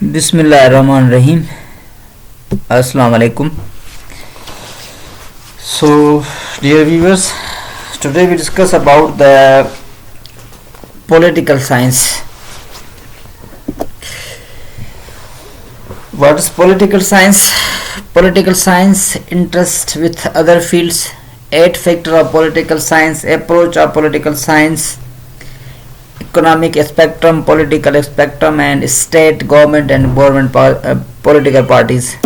Bismillahirrahmanirrahim. Assalamu alaikum. So, dear viewers, today we discuss about the political science. What is political science? Political science interest with other fields. 8 factor of political science, approach of political science, economic spectrum, political spectrum, and state, government, and government political parties.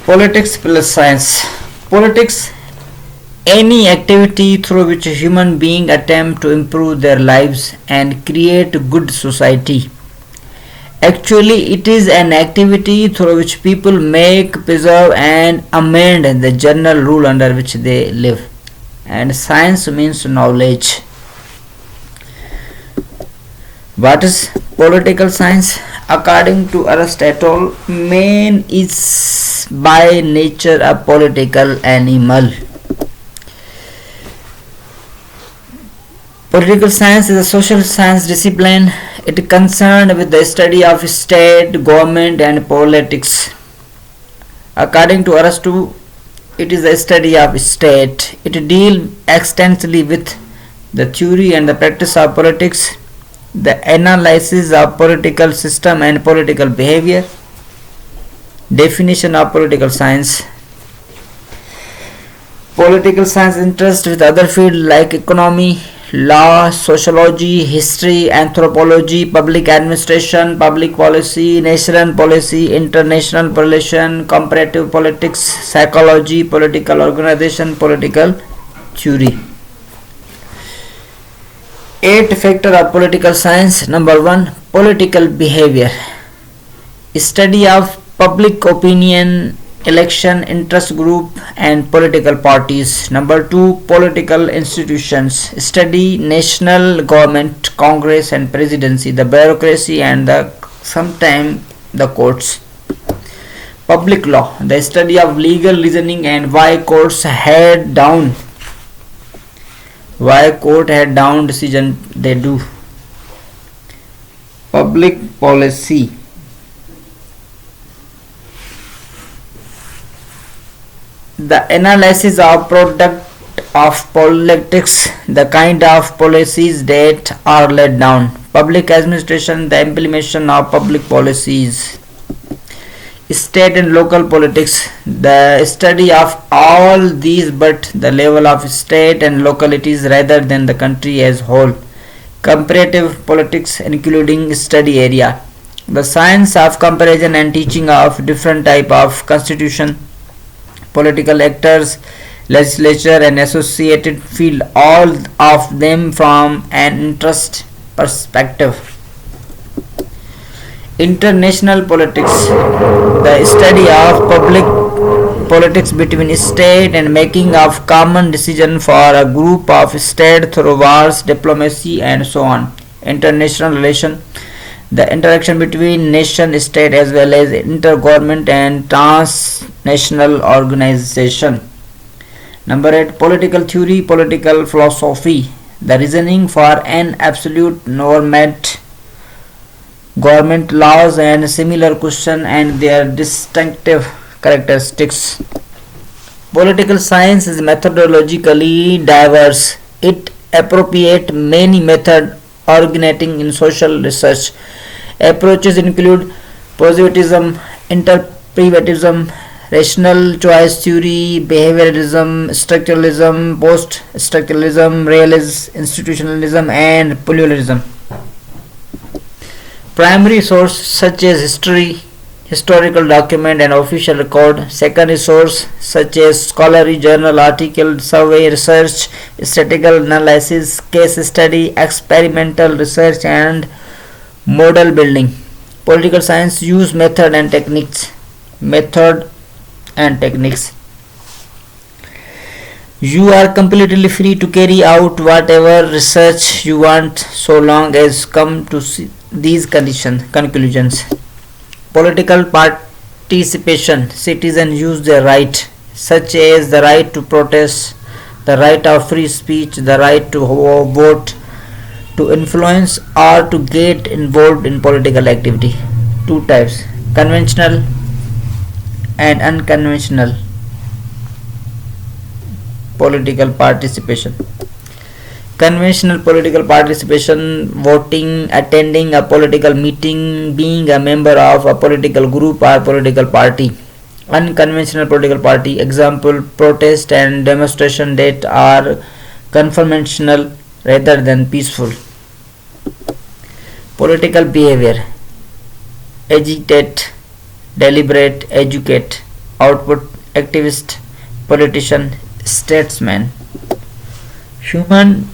Politics plus science. Politics, any activity through which a human being attempt to improve their lives and create a good society. Actually, it is an activity through which people make, preserve, and amend the general rule under which they live. And science means knowledge. What is political science? According to Aristotle, man is by nature a political animal. Political science is a social science discipline. It is concerned with the study of state, government, and politics. According to Aristotle, it is a study of state. It deals extensively with the theory and the practice of politics, the analysis of political system and political behavior. Definition of political science. Political science interest with other fields like economy, law, sociology, history, anthropology, public administration, public policy, national policy, international relation, comparative politics, psychology, political organization, political theory. 8 factor of political science. Number 1, political behavior. Study of public opinion, election, interest group, and political parties. Number 2, political institutions. Study national government, Congress and presidency, the bureaucracy, and sometimes the courts. Public law, the study of legal reasoning and why court had down decision they do. Public policy, the analysis of product of politics, the kind of policies that are laid down. Public administration, the implementation of public policies. State and local politics, the study of all these but the level of state and localities rather than the country as whole. Comparative politics, including study area, the science of comparison and teaching of different type of constitution, political actors, legislature and associated field, all of them from an interest perspective. International politics, the study of public politics between state and making of common decision for a group of state through wars, diplomacy, and so on. International relation, the interaction between nation state as well as intergovernment and transnational organization. Number 8, political theory, political philosophy, the reasoning for an absolute normative government, laws, and similar questions and their distinctive characteristics. Political science is methodologically diverse. It appropriates many methods originating in social research. Approaches include positivism, interpretivism, rational choice theory, behavioralism, structuralism, post-structuralism, realism, institutionalism, and pluralism. Primary source such as historical document and official record. Secondary source such as scholarly journal article, survey, research, statistical analysis, case study, experimental research, and model building. Political science use method and techniques. You are completely free to carry out whatever research you want so long as come to these conclusions. Political participation, citizens use their right such as the right to protest, the right of free speech, the right to vote, to influence or to get involved in political activity. two types: conventional and unconventional political participation. Conventional political participation: voting, attending a political meeting, being a member of a political group or political party. Unconventional political party example: protest and demonstration that are conformational rather than peaceful. Political behavior: agitate, deliberate, educate. Output: activist, politician, statesman. Human.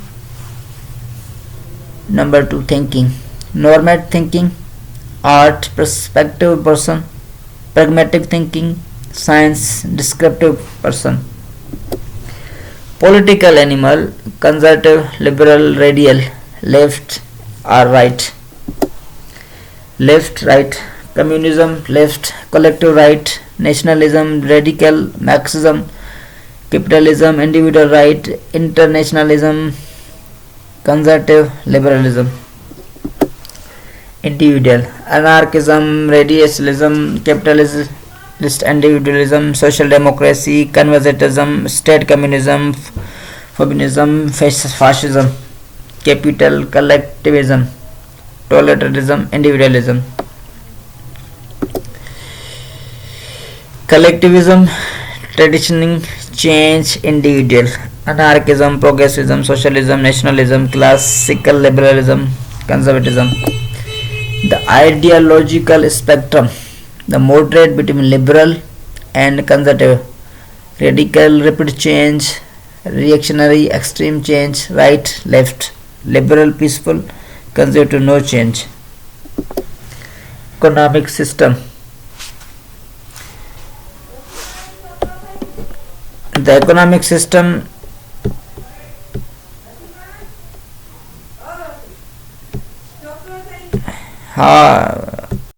Number 2, thinking: normative thinking, art, perspective person, pragmatic thinking, science, descriptive person. Political animal: conservative, liberal, radial, left or right. Left, right: communism, left; collective, right; nationalism, radical; Marxism, capitalism; individual right; internationalism, conservative; liberalism. Individual: anarchism, radicalism; capitalist individualism; social democracy; conservatism; state communism; feminism; fascism. Capital: collectivism, totalitarianism, individualism. Collectivism: traditioning change; individual. Anarchism, progressivism, socialism, nationalism; classical liberalism, conservatism. The ideological spectrum: the moderate between liberal and conservative, radical rapid change, reactionary extreme change, right left, liberal peaceful, conservative no change. Economic system: the economic system